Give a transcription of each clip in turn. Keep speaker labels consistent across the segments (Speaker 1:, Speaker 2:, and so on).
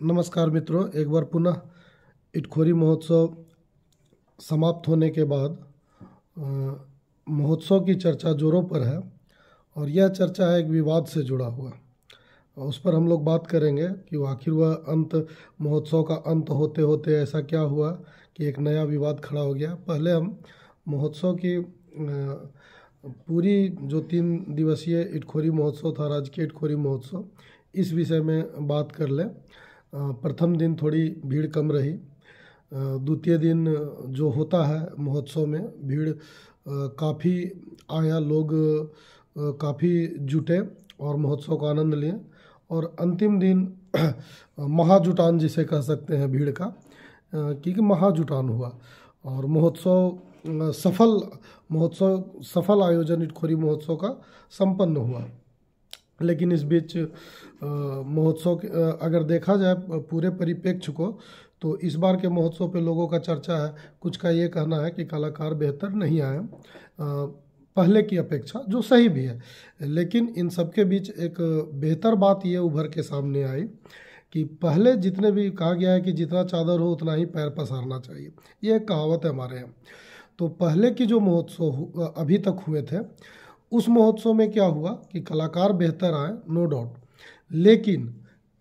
Speaker 1: नमस्कार मित्रों, एक बार पुनः इटखोरी महोत्सव समाप्त होने के बाद महोत्सव की चर्चा जोरों पर है और यह चर्चा है एक विवाद से जुड़ा हुआ। उस पर हम लोग बात करेंगे कि वो आखिर वह महोत्सव का अंत होते होते ऐसा क्या हुआ कि एक नया विवाद खड़ा हो गया। पहले हम महोत्सव की पूरी जो 3 दिवसीय इटखोरी महोत्सव था, राजकीय इटखोरी महोत्सव, इस विषय में बात कर लें। प्रथम दिन थोड़ी भीड़ कम रही। द्वितीय दिन जो होता है महोत्सव में भीड़ काफ़ी आया, लोग काफ़ी जुटे और महोत्सव का आनंद लिए। और अंतिम दिन महाजुटान जिसे कह सकते हैं भीड़ का, क्योंकि महाजुटान हुआ और महोत्सव सफल आयोजन इटखोरी महोत्सव का संपन्न हुआ। लेकिन इस बीच महोत्सव अगर देखा जाए पूरे परिप्रेक्ष्य को, तो इस बार के महोत्सव पे लोगों का चर्चा है, कुछ का ये कहना है कि कलाकार बेहतर नहीं आए पहले की अपेक्षा, जो सही भी है। लेकिन इन सब के बीच एक बेहतर बात ये उभर के सामने आई कि पहले जितने भी कहा गया है कि जितना चादर हो उतना ही पैर पसारना चाहिए, ये एक कहावत है हमारे यहाँ। तो पहले की जो महोत्सव अभी तक हुए थे, उस महोत्सव में क्या हुआ कि कलाकार बेहतर आए, नो डाउट, लेकिन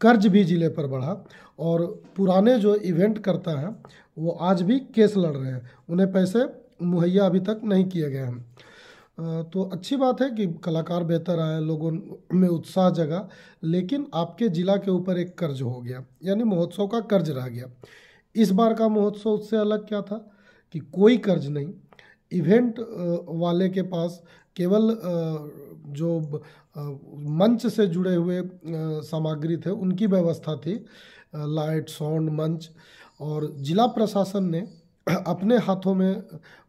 Speaker 1: कर्ज भी जिले पर बढ़ा और पुराने जो इवेंट करता है वो आज भी केस लड़ रहे हैं, उन्हें पैसे मुहैया अभी तक नहीं किए गए हैं। तो अच्छी बात है कि कलाकार बेहतर आए, लोगों में उत्साह जगा, लेकिन आपके जिला के ऊपर एक कर्ज हो गया, यानी महोत्सव का कर्ज रह गया। इस बार का महोत्सव उससे अलग क्या था कि कोई कर्ज नहीं, इवेंट वाले के पास केवल जो मंच से जुड़े हुए सामग्री थे उनकी व्यवस्था थी, लाइट, साउंड, मंच, और जिला प्रशासन ने अपने हाथों में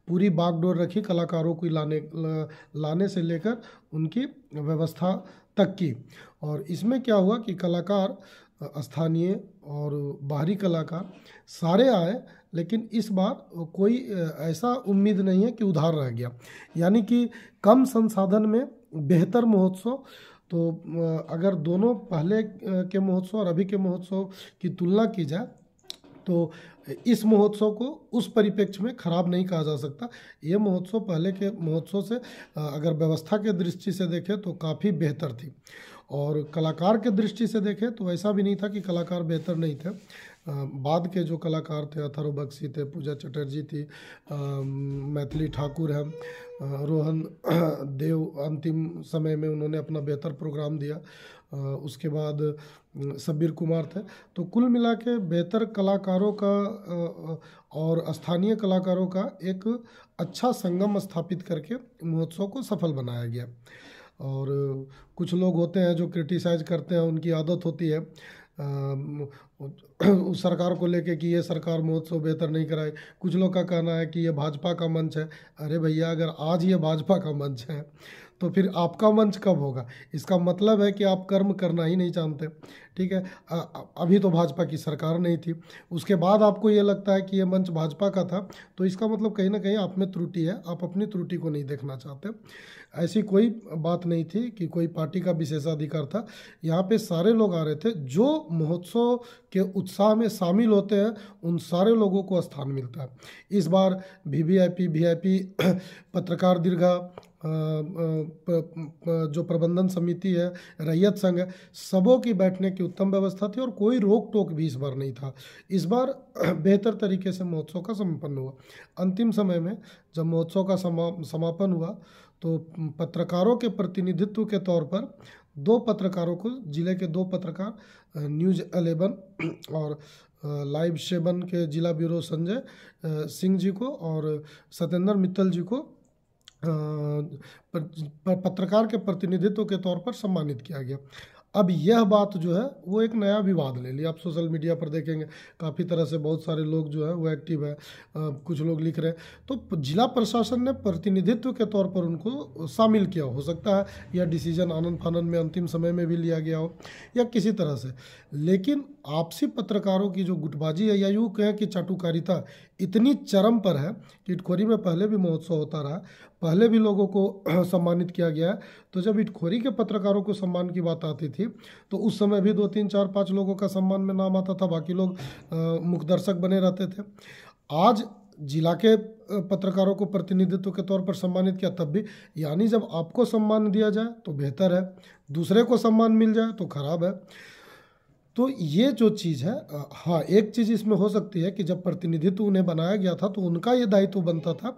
Speaker 1: पूरी बागडोर रखी कलाकारों को लाने से लेकर उनकी व्यवस्था तक की। और इसमें क्या हुआ कि कलाकार, स्थानीय और बाहरी कलाकार सारे आए, लेकिन इस बार कोई ऐसा उम्मीद नहीं है कि उधार रह गया, यानी कि कम संसाधन में बेहतर महोत्सव। तो अगर दोनों पहले के महोत्सव और अभी के महोत्सव की तुलना की जाए तो इस महोत्सव को उस परिप्रेक्ष्य में खराब नहीं कहा जा सकता। ये महोत्सव पहले के महोत्सव से अगर व्यवस्था के दृष्टि से देखें तो काफ़ी बेहतर थी, और कलाकार के दृष्टि से देखें तो ऐसा भी नहीं था कि कलाकार बेहतर नहीं थे। बाद के जो कलाकार थे, अथर्व बख्शी थे, पूजा चटर्जी थी, मैथिली ठाकुर हैं, रोहन देव, अंतिम समय में उन्होंने अपना बेहतर प्रोग्राम दिया। उसके बाद शब्बीर कुमार थे। तो कुल मिला के बेहतर कलाकारों का और स्थानीय कलाकारों का एक अच्छा संगम स्थापित करके महोत्सव को सफल बनाया गया। और कुछ लोग होते हैं जो क्रिटिसाइज करते हैं, उनकी आदत होती है उस सरकार को लेके कि ये सरकार महोत्सव बेहतर नहीं कराए। कुछ लोग का कहना है कि ये भाजपा का मंच है। अरे भैया, अगर आज ये भाजपा का मंच है तो फिर आपका मंच कब होगा? इसका मतलब है कि आप कर्म करना ही नहीं जानते। ठीक है, अभी तो भाजपा की सरकार नहीं थी, उसके बाद आपको ये लगता है कि ये मंच भाजपा का था, तो इसका मतलब कहीं ना कहीं आप में त्रुटि है, आप अपनी त्रुटि को नहीं देखना चाहते। ऐसी कोई बात नहीं थी कि कोई पार्टी का विशेषाधिकार था। यहाँ पे सारे लोग आ रहे थे, जो महोत्सव के उत्साह में शामिल होते हैं उन सारे लोगों को स्थान मिलता है। इस बार वीवीआईपी, वीआईपी, पत्रकार दीर्घा, जो प्रबंधन समिति है, रैयत संघ है, सबों की बैठने की उत्तम व्यवस्था थी और कोई रोक टोक भी इस बार नहीं था। इस बार बेहतर तरीके से महोत्सव का संपन्न हुआ। अंतिम समय में जब महोत्सव का समापन हुआ तो पत्रकारों के प्रतिनिधित्व के तौर पर 2 पत्रकारों को, जिले के 2 पत्रकार, न्यूज़ 11 और लाइव 7 के जिला ब्यूरो संजय सिंह जी को और सत्येंद्र मित्तल जी को पत्रकार के प्रतिनिधित्व के तौर पर सम्मानित किया गया। अब यह बात जो है वो एक नया विवाद ले लिया। आप सोशल मीडिया पर देखेंगे काफ़ी तरह से बहुत सारे लोग जो है वो एक्टिव है, कुछ लोग लिख रहे हैं। तो जिला प्रशासन ने प्रतिनिधित्व के तौर पर उनको शामिल किया, हो सकता है यह डिसीजन आनन फानन में अंतिम समय में भी लिया गया हो या किसी तरह से, लेकिन आपसी पत्रकारों की जो गुटबाजी है या यूँ कहें कि चाटुकारिता इतनी चरम पर है कि इटखोरी में पहले भी महोत्सव होता रहा, पहले भी लोगों को सम्मानित किया गया है। तो जब इटखोरी के पत्रकारों को सम्मान की बात आती थी तो उस समय भी 2, 3, 4, 5 लोगों का सम्मान में नाम आता था, बाकी लोग मुखदर्शक बने रहते थे। आज जिला के पत्रकारों को प्रतिनिधित्व के तौर पर सम्मानित किया तब भी, यानी जब आपको सम्मान दिया जाए तो बेहतर है, दूसरे को सम्मान मिल जाए तो खराब है। तो ये जो चीज़ है, हाँ एक चीज़ इसमें हो सकती है कि जब प्रतिनिधित्व उन्हें बनाया गया था तो उनका ये दायित्व बनता था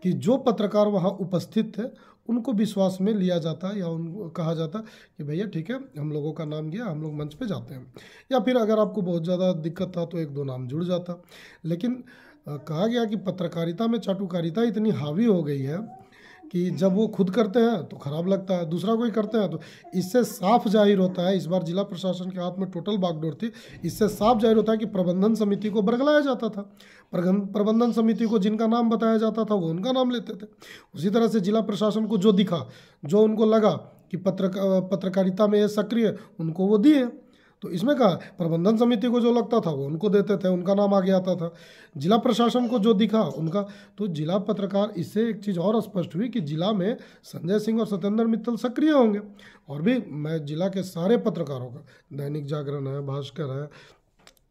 Speaker 1: कि जो पत्रकार वहाँ उपस्थित थे उनको विश्वास में लिया जाता, या उनको कहा जाता कि भैया ठीक है, हम लोगों का नाम गया, हम लोग मंच पे जाते हैं। या फिर अगर आपको बहुत ज़्यादा दिक्कत था तो 1-2 नाम जुड़ जाता। लेकिन कहा गया कि पत्रकारिता में चाटुकारिता इतनी हावी हो गई है कि जब वो खुद करते हैं तो खराब लगता है, दूसरा कोई करते हैं तो इससे साफ जाहिर होता है। इस बार जिला प्रशासन के हाथ में टोटल बागडोर थी। इससे साफ जाहिर होता है कि प्रबंधन समिति को बरगलाया जाता था। प्रबंधन समिति को जिनका नाम बताया जाता था वो उनका नाम लेते थे। उसी तरह से जिला प्रशासन को जो दिखा, जो उनको लगा कि पत्रकारिता में ये सक्रिय, उनको वो दिए। तो इसमें कहा प्रबंधन समिति को जो लगता था वो उनको देते थे, उनका नाम आगे आता था। जिला प्रशासन को जो दिखा उनका। तो जिला पत्रकार, इससे एक चीज़ और स्पष्ट हुई कि जिला में संजय सिंह और सत्येंद्र मित्तल सक्रिय होंगे। और भी मैं जिला के सारे पत्रकारों का, दैनिक जागरण है, भास्कर है,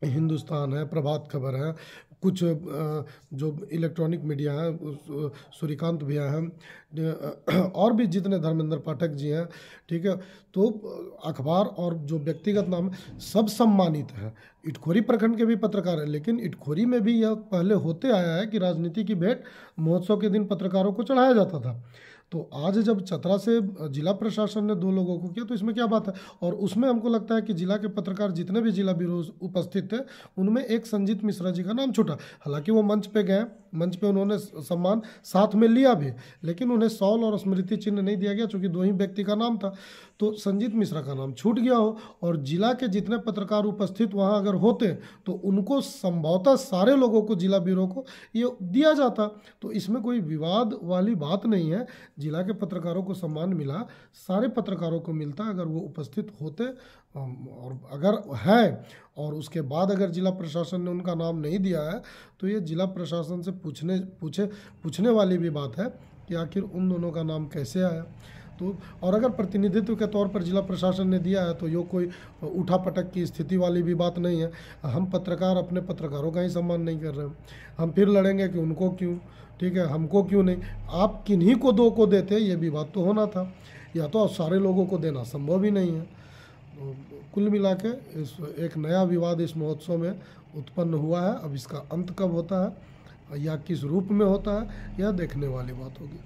Speaker 1: हिंदुस्तान है, प्रभात खबर है, कुछ जो इलेक्ट्रॉनिक मीडिया है, सूर्यकांत भैया हैं, और भी जितने धर्मेंद्र पाठक जी हैं, ठीक है, तो अखबार और जो व्यक्तिगत नाम सब सम्मानित हैं। इटखोरी प्रखंड के भी पत्रकार हैं, लेकिन इटखोरी में भी यह पहले होते आया है कि राजनीति की भेंट महोत्सव के दिन पत्रकारों को चढ़ाया जाता था। तो आज जब चतरा से जिला प्रशासन ने 2 लोगों को किया तो इसमें क्या बात है। और उसमें हमको लगता है कि जिला के पत्रकार जितने भी जिला ब्यूरो उपस्थित थे उनमें एक संजीत मिश्रा जी का नाम छूटा। हालांकि वो मंच पे गए, मंच पे उन्होंने सम्मान साथ में लिया भी, लेकिन उन्हें शॉल और स्मृति चिन्ह नहीं दिया गया क्योंकि 2 ही व्यक्ति का नाम था। तो संजीत मिश्रा का नाम छूट गया हो और जिला के जितने पत्रकार उपस्थित वहाँ अगर होते तो उनको संभवतः सारे लोगों को, जिला ब्यूरो को ये दिया जाता। तो इसमें कोई विवाद वाली बात नहीं है। जिला के पत्रकारों को सम्मान मिला, सारे पत्रकारों को मिलता अगर वो उपस्थित होते। और अगर है और उसके बाद अगर जिला प्रशासन ने उनका नाम नहीं दिया है तो ये जिला प्रशासन से पूछने वाली भी बात है कि आखिर उन दोनों का नाम कैसे आया। तो और अगर प्रतिनिधित्व के तौर पर जिला प्रशासन ने दिया है तो ये कोई उठापटक की स्थिति वाली भी बात नहीं है। हम पत्रकार अपने पत्रकारों का ही सम्मान नहीं कर रहे हैं। हम फिर लड़ेंगे कि उनको क्यों, ठीक है, हमको क्यों नहीं। आप किन्हीं को 2 को देते, ये भी बात तो होना था, या तो सारे लोगों को देना संभव ही नहीं है। तो कुल मिला के इस एक नया विवाद इस महोत्सव में उत्पन्न हुआ है। अब इसका अंत कब होता है या किस रूप में होता है, यह देखने वाली बात होगी।